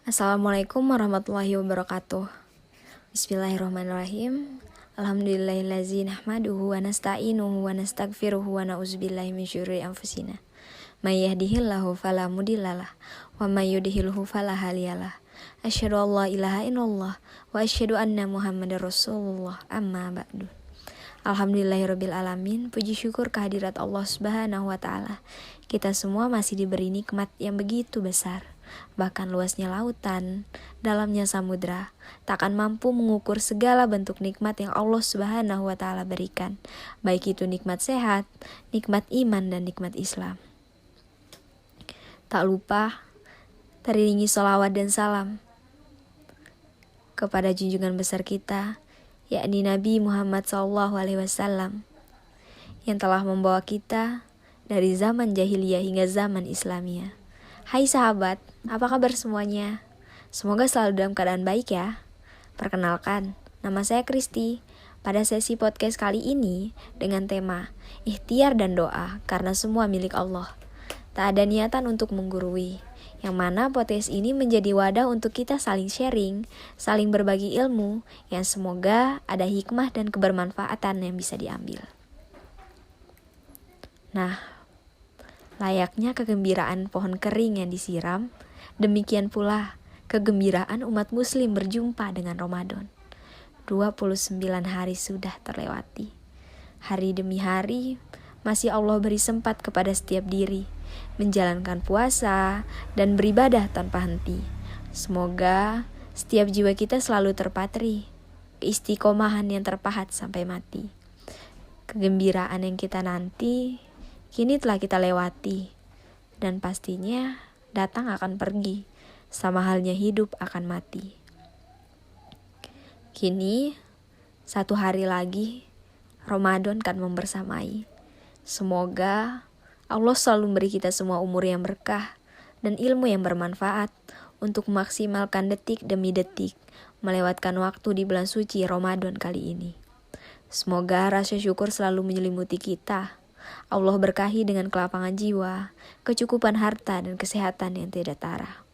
Assalamualaikum warahmatullahi wabarakatuh. Bismillahirrahmanirrahim. Alhamdulillahillazi nahmaduhu wa nasta'inuhu wa nastaghfiruhu wa na'udzubillahi min syururi anfusina. May yahdihillahu fala mudhillalah wa may yudhlilhu fala hadiyalah. Asyhadu an la ilaha illallah wa asyhadu anna Muhammadar Rasulullah. Amma ba'du. Alhamdulillahirabbil alamin. Puji syukur kehadirat Allah Subhanahu wa taala. Kita semua masih diberi nikmat yang begitu besar. Bahkan luasnya lautan, dalamnya samudra, takkan mampu mengukur segala bentuk nikmat yang Allah Subhanahu wa taala berikan, baik itu nikmat sehat, nikmat iman dan nikmat Islam. Tak lupa teriringi sholawat dan salam kepada junjungan besar kita, yakni Nabi Muhammad SAW, yang telah membawa kita dari zaman jahiliyah hingga zaman Islamiyah. Hai sahabat, apa kabar semuanya? Semoga selalu dalam keadaan baik ya. Perkenalkan, nama saya Kristi. Pada sesi podcast kali ini dengan tema ikhtiar dan doa karena semua milik Allah. Tak ada niatan untuk menggurui, yang mana podcast ini menjadi wadah untuk kita saling sharing, saling berbagi ilmu, yang semoga ada hikmah dan kebermanfaatan yang bisa diambil. Nah, layaknya kegembiraan pohon kering yang disiram, demikian pula kegembiraan umat muslim berjumpa dengan Ramadan. 29 hari sudah terlewati. Hari demi hari, masih Allah beri sempat kepada setiap diri, menjalankan puasa dan beribadah tanpa henti. Semoga setiap jiwa kita selalu terpatri, keistiqomahan yang terpahat sampai mati. Kegembiraan yang kita nanti kini telah kita lewati, dan pastinya datang akan pergi, sama halnya hidup akan mati. Kini, satu hari lagi, Ramadan kan membersamai. Semoga Allah selalu memberi kita semua umur yang berkah dan ilmu yang bermanfaat untuk memaksimalkan detik demi detik, melewatkan waktu di bulan suci Ramadan kali ini. Semoga rasa syukur selalu menyelimuti kita. Allah berkahi dengan kelapangan jiwa, kecukupan harta dan kesehatan yang tidak tara.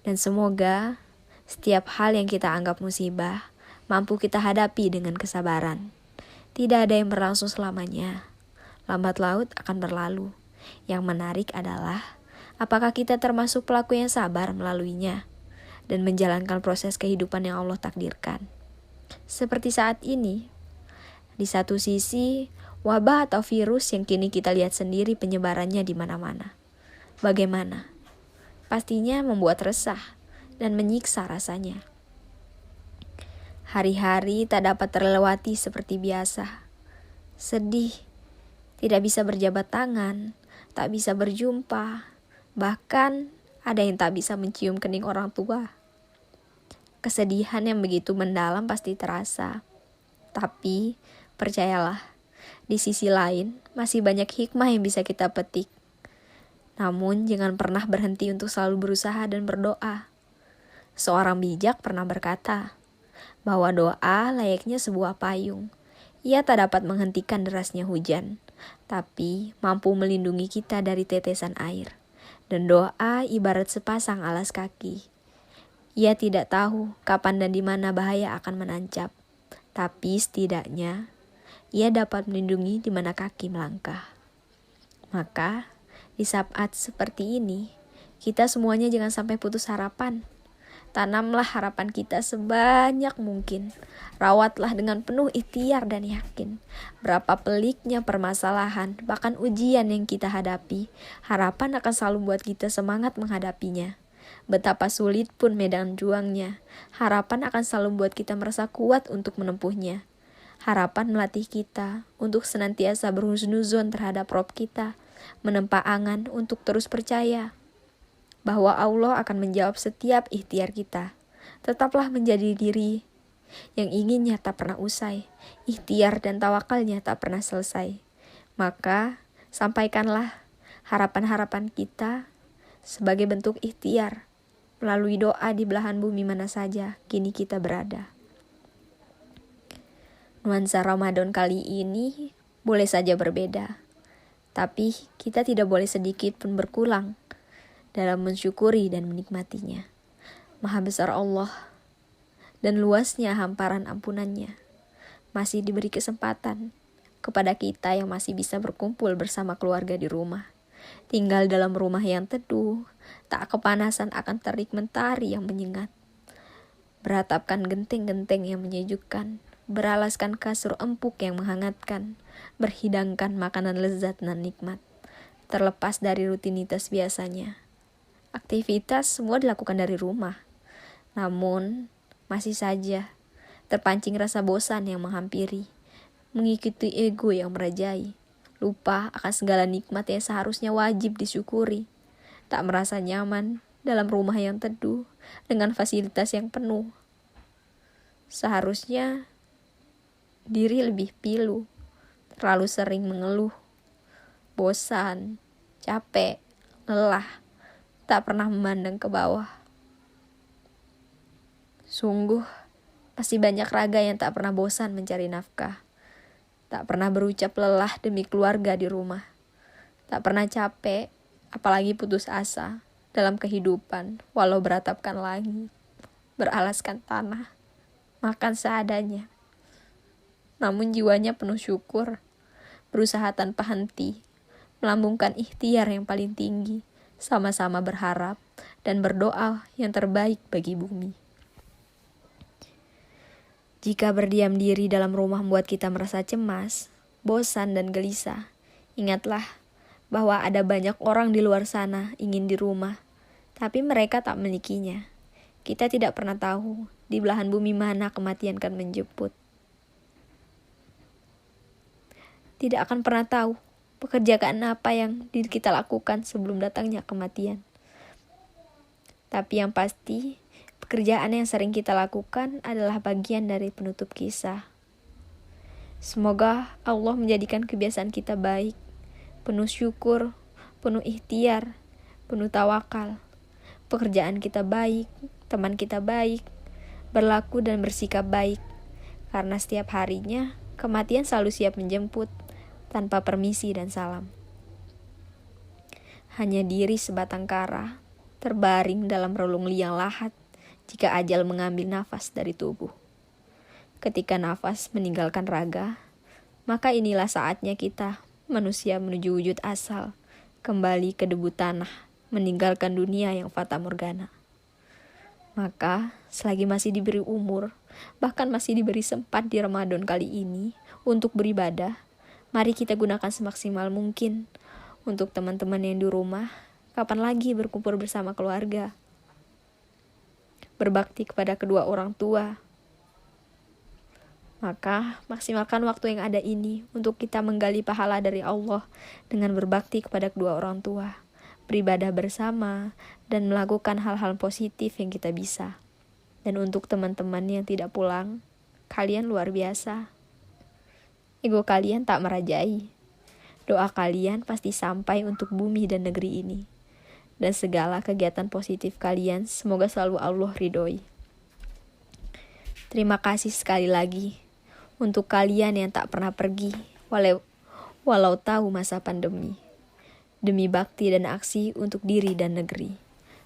Dan semoga setiap hal yang kita anggap musibah mampu kita hadapi dengan kesabaran. Tidak ada yang berlangsung selamanya. Lambat laut akan berlalu. Yang menarik adalah apakah kita termasuk pelaku yang sabar melaluinya dan menjalankan proses kehidupan yang Allah takdirkan. Seperti saat ini, di satu sisi wabah atau virus yang kini kita lihat sendiri penyebarannya di mana-mana. Bagaimana? Pastinya membuat resah dan menyiksa rasanya. Hari-hari tak dapat terlewati seperti biasa. Sedih, tidak bisa berjabat tangan, tak bisa berjumpa, bahkan ada yang tak bisa mencium kening orang tua. Kesedihan yang begitu mendalam pasti terasa. Tapi, percayalah, di sisi lain, masih banyak hikmah yang bisa kita petik. Namun, jangan pernah berhenti untuk selalu berusaha dan berdoa. Seorang bijak pernah berkata, bahwa doa layaknya sebuah payung. Ia tak dapat menghentikan derasnya hujan, tapi mampu melindungi kita dari tetesan air. Dan doa ibarat sepasang alas kaki. Ia tidak tahu kapan dan di mana bahaya akan menancap, tapi setidaknya ia dapat melindungi di mana kaki melangkah. Maka, di saat seperti ini, kita semuanya jangan sampai putus harapan. Tanamlah harapan kita sebanyak mungkin. Rawatlah dengan penuh ikhtiar dan yakin. Berapa peliknya permasalahan, bahkan ujian yang kita hadapi, harapan akan selalu buat kita semangat menghadapinya. Betapa sulit pun medan juangnya, harapan akan selalu buat kita merasa kuat untuk menempuhnya. Harapan melatih kita untuk senantiasa berhusnuzon terhadap Rob kita, menempa angan untuk terus percaya bahwa Allah akan menjawab setiap ikhtiar kita. Tetaplah menjadi diri yang inginnya tak pernah usai, ikhtiar dan tawakalnya tak pernah selesai. Maka, sampaikanlah harapan-harapan kita sebagai bentuk ikhtiar melalui doa di belahan bumi mana saja kini kita berada. Nuansa Ramadan kali ini boleh saja berbeda, tapi kita tidak boleh sedikit pun berkurang dalam mensyukuri dan menikmatinya. Maha besar Allah dan luasnya hamparan ampunannya. Masih diberi kesempatan kepada kita yang masih bisa berkumpul bersama keluarga di rumah. Tinggal dalam rumah yang teduh, tak kepanasan akan terik mentari yang menyengat. Beratapkan genteng-genteng yang menyejukkan, beralaskan kasur empuk yang menghangatkan, berhidangkan makanan lezat dan nikmat. Terlepas dari rutinitas biasanya, aktivitas semua dilakukan dari rumah. Namun, masih saja terpancing rasa bosan yang menghampiri, mengikuti ego yang merajai, lupa akan segala nikmat yang seharusnya wajib disyukuri, tak merasa nyaman dalam rumah yang teduh dengan fasilitas yang penuh. Seharusnya diri lebih pilu, terlalu sering mengeluh, bosan, capek, lelah, tak pernah memandang ke bawah. Sungguh, pasti banyak raga yang tak pernah bosan mencari nafkah, tak pernah berucap lelah demi keluarga di rumah, tak pernah capek, apalagi putus asa dalam kehidupan walau beratapkan langit, beralaskan tanah, makan seadanya. Namun jiwanya penuh syukur, berusaha tanpa henti, melambungkan ikhtiar yang paling tinggi, sama-sama berharap dan berdoa yang terbaik bagi bumi. Jika berdiam diri dalam rumah membuat kita merasa cemas, bosan dan gelisah, ingatlah bahwa ada banyak orang di luar sana ingin di rumah, tapi mereka tak memilikinya. Kita tidak pernah tahu di belahan bumi mana kematian akan menjemput. Tidak akan pernah tahu pekerjaan apa yang diri kita lakukan sebelum datangnya kematian. Tapi yang pasti, pekerjaan yang sering kita lakukan adalah bagian dari penutup kisah. Semoga Allah menjadikan kebiasaan kita baik, penuh syukur, penuh ikhtiar, penuh tawakal. Pekerjaan kita baik, teman kita baik, berlaku dan bersikap baik. Karena setiap harinya, kematian selalu siap menjemput, tanpa permisi dan salam. Hanya diri sebatang kara, terbaring dalam relung liang lahat, jika ajal mengambil nafas dari tubuh. Ketika nafas meninggalkan raga, maka inilah saatnya kita, manusia menuju wujud asal, kembali ke debu tanah, meninggalkan dunia yang fata morgana. Maka, selagi masih diberi umur, bahkan masih diberi sempat di Ramadan kali ini, untuk beribadah, mari kita gunakan semaksimal mungkin. Untuk teman-teman yang di rumah, kapan lagi berkumpul bersama keluarga? Berbakti kepada kedua orang tua. Maka, maksimalkan waktu yang ada ini untuk kita menggali pahala dari Allah dengan berbakti kepada kedua orang tua, beribadah bersama, dan melakukan hal-hal positif yang kita bisa. Dan untuk teman-teman yang tidak pulang, kalian luar biasa. Ego kalian tak merajai. Doa kalian pasti sampai untuk bumi dan negeri ini. Dan segala kegiatan positif kalian semoga selalu Allah ridhoi. Terima kasih sekali lagi untuk kalian yang tak pernah pergi walau tahu masa pandemi. Demi bakti dan aksi untuk diri dan negeri.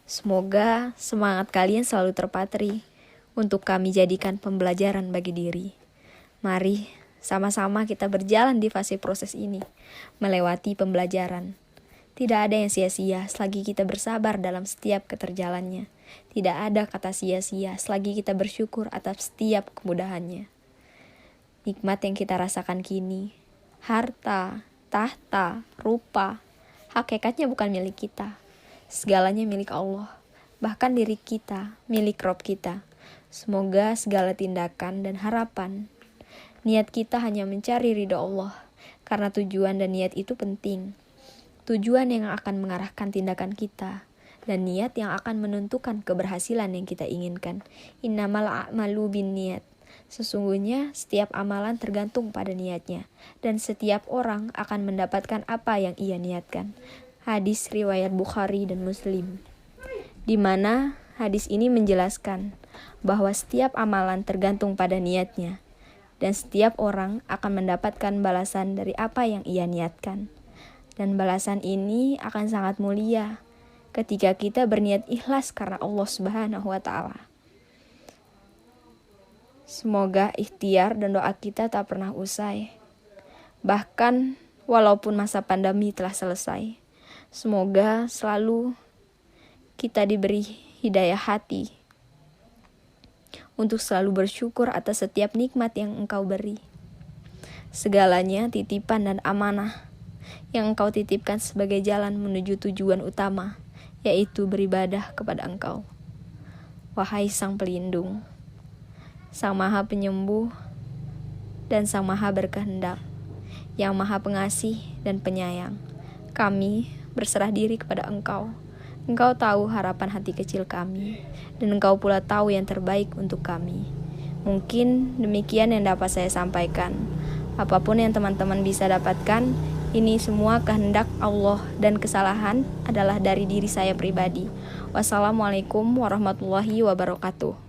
Semoga semangat kalian selalu terpatri untuk kami jadikan pembelajaran bagi diri. Mari sama-sama kita berjalan di fase proses ini, melewati pembelajaran. Tidak ada yang sia-sia selagi kita bersabar dalam setiap keterjalannya. Tidak ada kata sia-sia selagi kita bersyukur atas setiap kemudahannya. Nikmat yang kita rasakan kini, harta, tahta, rupa, hakikatnya bukan milik kita. Segalanya milik Allah, bahkan diri kita, milik Rob kita. Semoga segala tindakan dan harapan, niat kita hanya mencari ridha Allah, karena tujuan dan niat itu penting. Tujuan yang akan mengarahkan tindakan kita, dan niat yang akan menentukan keberhasilan yang kita inginkan. Innamal a'malu binniyat. Sesungguhnya setiap amalan tergantung pada niatnya, dan setiap orang akan mendapatkan apa yang ia niatkan. Hadis riwayat Bukhari dan Muslim, di mana hadis ini menjelaskan bahwa setiap amalan tergantung pada niatnya, dan setiap orang akan mendapatkan balasan dari apa yang ia niatkan. Dan balasan ini akan sangat mulia, ketika kita berniat ikhlas karena Allah Subhanahu wa Ta'ala. Semoga ikhtiar dan doa kita tak pernah usai, bahkan walaupun masa pandemi telah selesai. Semoga selalu kita diberi hidayah hati untuk selalu bersyukur atas setiap nikmat yang Engkau beri. Segalanya titipan dan amanah yang Engkau titipkan sebagai jalan menuju tujuan utama, yaitu beribadah kepada Engkau. Wahai Sang Pelindung, Sang Maha Penyembuh, dan Sang Maha Berkehendak, yang Maha Pengasih dan Penyayang, kami berserah diri kepada Engkau. Engkau tahu harapan hati kecil kami, dan Engkau pula tahu yang terbaik untuk kami. Mungkin demikian yang dapat saya sampaikan. Apapun yang teman-teman bisa dapatkan, ini semua kehendak Allah dan kesalahan adalah dari diri saya pribadi. Wassalamualaikum warahmatullahi wabarakatuh.